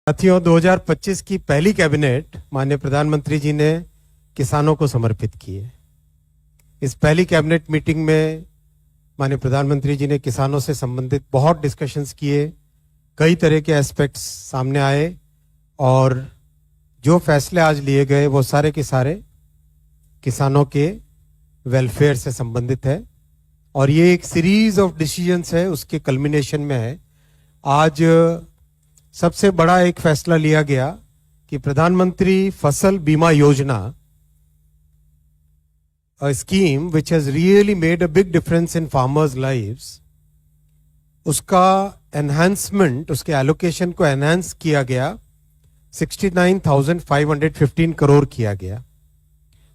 साथियों, 2025 की पहली कैबिनेट माननीय प्रधानमंत्री जी ने किसानों को समर्पित की है। इस पहली कैबिनेट मीटिंग में माननीय प्रधानमंत्री जी ने किसानों से संबंधित बहुत डिस्कशंस किए, कई तरह के एस्पेक्ट्स सामने आए और जो फैसले आज लिए गए वो सारे के सारे किसानों के वेलफेयर से संबंधित है और ये एक सीरीज ऑफ डिसीजंस है, उसके कल्मिनेशन में है। आज सबसे बड़ा एक फैसला लिया गया कि प्रधानमंत्री फसल बीमा योजना, a scheme which has really made a big difference in farmers' lives, उसका एनहांसमेंट, उसके एलोकेशन को एनहांस किया गया, 69,515 करोड़ किया गया।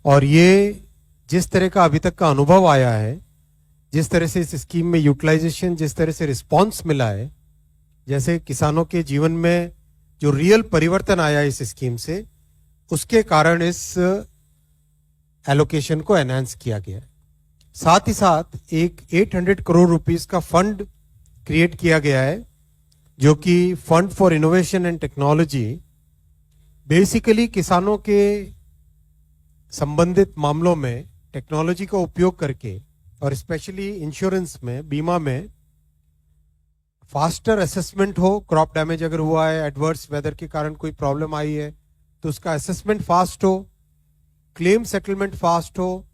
और ये जिस तरह का अभी तक का अनुभव आया है, जिस तरह से इस स्कीम में यूटिलाइजेशन, जिस तरह से रिस्पॉन्स मिला है, जैसे किसानों के जीवन में जो रियल परिवर्तन आया इस स्कीम से, उसके कारण इस एलोकेशन को एनहांस किया गया है। साथ ही साथ एक 800 करोड़ रुपीस का फंड क्रिएट किया गया है, जो कि fund for innovation and technology, basically किसानों के संबंधित मामलों में टेक्नोलॉजी का उपयोग करके और स्पेशली इंश्योरेंस में, बीमा में फास्टर असेसमेंट हो। क्रॉप डैमेज अगर हुआ है, एडवर्स वेदर के कारण कोई प्रॉब्लम आई है, तो उसका असेसमेंट फास्ट हो, क्लेम सेटलमेंट फास्ट हो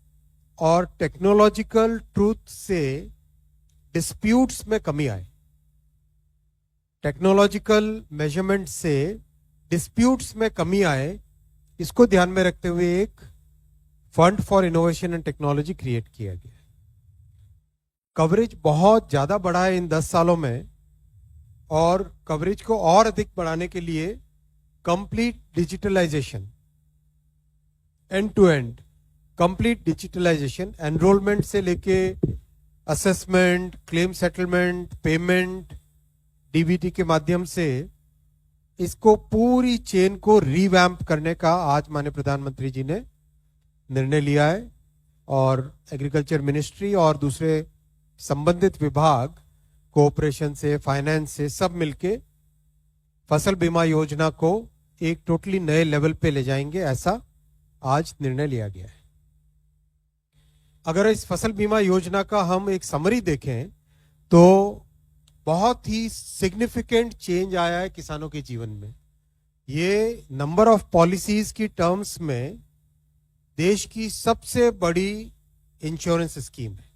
और टेक्नोलॉजिकल ट्रूथ से डिस्प्यूट्स में कमी आए। टेक्नोलॉजिकल मेजरमेंट से डिस्प्यूट्स में कमी आए, इसको ध्यान में रखते हुए एक fund for innovation and technology create किया गया है। कवरेज बहुत ज्यादा बढ़ा है इन 10 सालों में और कवरेज को और अधिक बढ़ाने के लिए complete digitalisation, end to end complete digitalisation, enrolment से लेके assessment, claim settlement, payment, DBT के माध्यम से इसको पूरी चेन को रीवैम्प करने का आज माननीय प्रधानमंत्री जी ने निर्णय लिया है और एग्रीकल्चर मिनिस्ट्री और दूसरे संबंधित विभाग, कोऑपरेशन से, फाइनेंस से, सब मिलके फसल बीमा योजना को एक टोटली नए लेवल पे ले जाएंगे, ऐसा आज निर्णय लिया गया है। अगर इस फसल बीमा योजना का हम एक समरी देखें तो बहुत ही सिग्निफिकेंट चेंज आया है किसानों के जीवन में। ये नंबर ऑफ पॉलिसीज की टर्म्स में देश की सबसे बड़ी इंश्योरेंस स्कीम है।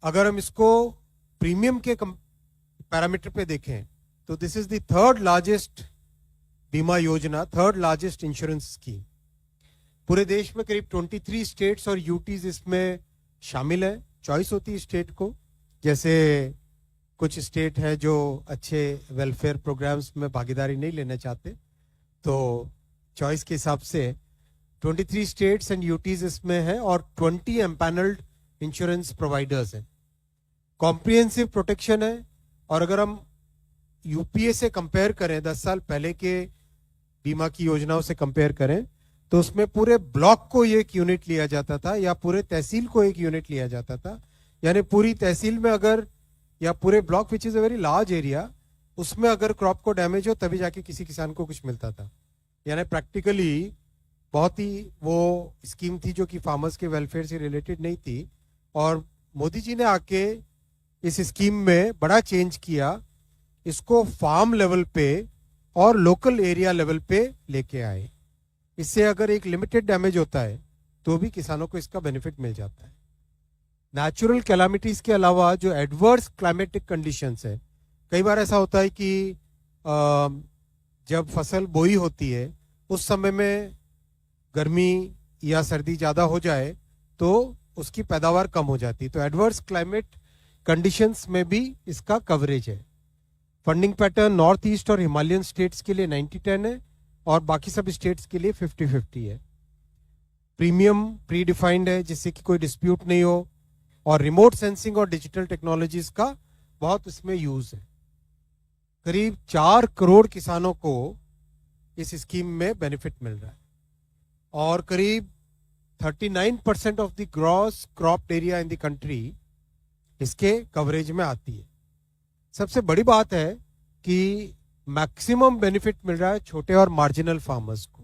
अगर हम इसको प्रीमियम के पैरामीटर पे देखें तो this is the third largest बीमा योजना, थर्ड लार्जेस्ट इंश्योरेंस स्कीम। पूरे देश में करीब 23 स्टेट्स और यूटीज इसमें शामिल है। चॉइस होती है स्टेट को, जैसे कुछ स्टेट है जो अच्छे वेलफेयर प्रोग्राम्स में भागीदारी नहीं लेना चाहते, तो चॉइस के हिसाब से 23 स्टेट्स एंड यूटीज इसमें है और 20 एम्पैनल्ड इंश्योरेंस प्रोवाइडर्स हैं। कॉम्प्रिहेंसिव प्रोटेक्शन है और अगर हम यूपीए से कंपेयर करें, 10 साल पहले के बीमा की योजनाओं से कंपेयर करें, तो उसमें पूरे ब्लॉक को एक यूनिट लिया जाता था या पूरे तहसील को एक यूनिट लिया जाता था। यानी पूरी तहसील में अगर, या पूरे block which is a very large area, उसमें अगर क्रॉप को डैमेज हो तभी जाके किसी किसान को कुछ मिलता था। यानी प्रैक्टिकली बहुत ही वो स्कीम थी जो कि फार्मर्स के वेलफेयर से रिलेटेड नहीं थी। और मोदी जी ने आके इस स्कीम में बड़ा चेंज किया, इसको फार्म लेवल पे और लोकल एरिया लेवल पे लेके आए। इससे अगर एक लिमिटेड डैमेज होता है तो भी किसानों को इसका बेनिफिट मिल जाता है। नेचुरल कैलामिटीज के अलावा जो एडवर्स क्लाइमेटिक कंडीशंस है, कई बार ऐसा होता है कि जब फसल बोई होती है उस समय में गर्मी या सर्दी ज्यादा हो जाए तो उसकी पैदावार कम हो जाती है, तो एडवर्स क्लाइमेट कंडीशंस में भी इसका कवरेज है। फंडिंग पैटर्न नॉर्थ ईस्ट और हिमालयन स्टेट्स के लिए 90-10 है और बाकी सब स्टेट्स के लिए 50-50 है। प्रीमियम प्री डिफाइंड है जिससे कि कोई डिस्प्यूट नहीं हो और रिमोट सेंसिंग और डिजिटल टेक्नोलॉजीज का बहुत इसमें यूज है। करीब 4 करोड़ किसानों को इस स्कीम में बेनिफिट मिल रहा है और करीब 39% of the gross crop area in the country इसके कवरेज में आती है। सबसे बड़ी बात है कि मैक्सिमम बेनिफिट मिल रहा है छोटे और मार्जिनल फार्मर्स को।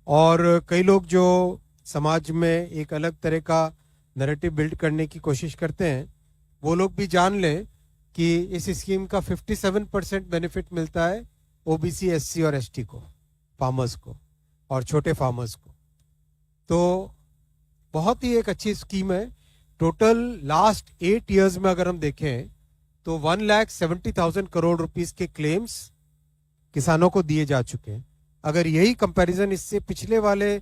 और कई लोग जो समाज में एक अलग तरह का नैरेटिव बिल्ड करने की कोशिश करते हैं, वो लोग भी जान लें कि इस स्कीम का 57% बेनिफिट मिलता है ओबीसी, एससी और एसटी को, फार्मर्स को और छोटे फार्मर्स को। तो बहुत ही एक अच्छी स्कीम है। टोटल लास्ट 8 इयर्स में अगर हम देखें तो 1,70,000 करोड़ रुपीस के क्लेम्स किसानों को दिए जा चुके हैं। अगर यही कंपैरिजन इससे पिछले वाले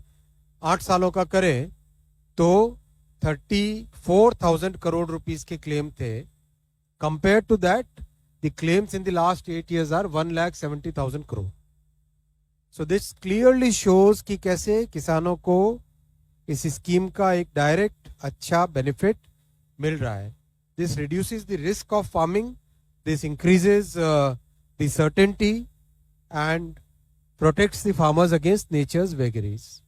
8 सालों का करें तो 34,000 करोड़ रुपीस के क्लेम थे। Compare to that the claims in the last 8 years are 1,70,000 crore. So this clearly shows कि कैसे किसानों को इस स्कीम का एक डायरेक्ट अच्छा बेनिफिट मिल रहा है। This reduces the risk of farming, this increases the certainty and protects the farmers against nature's vagaries.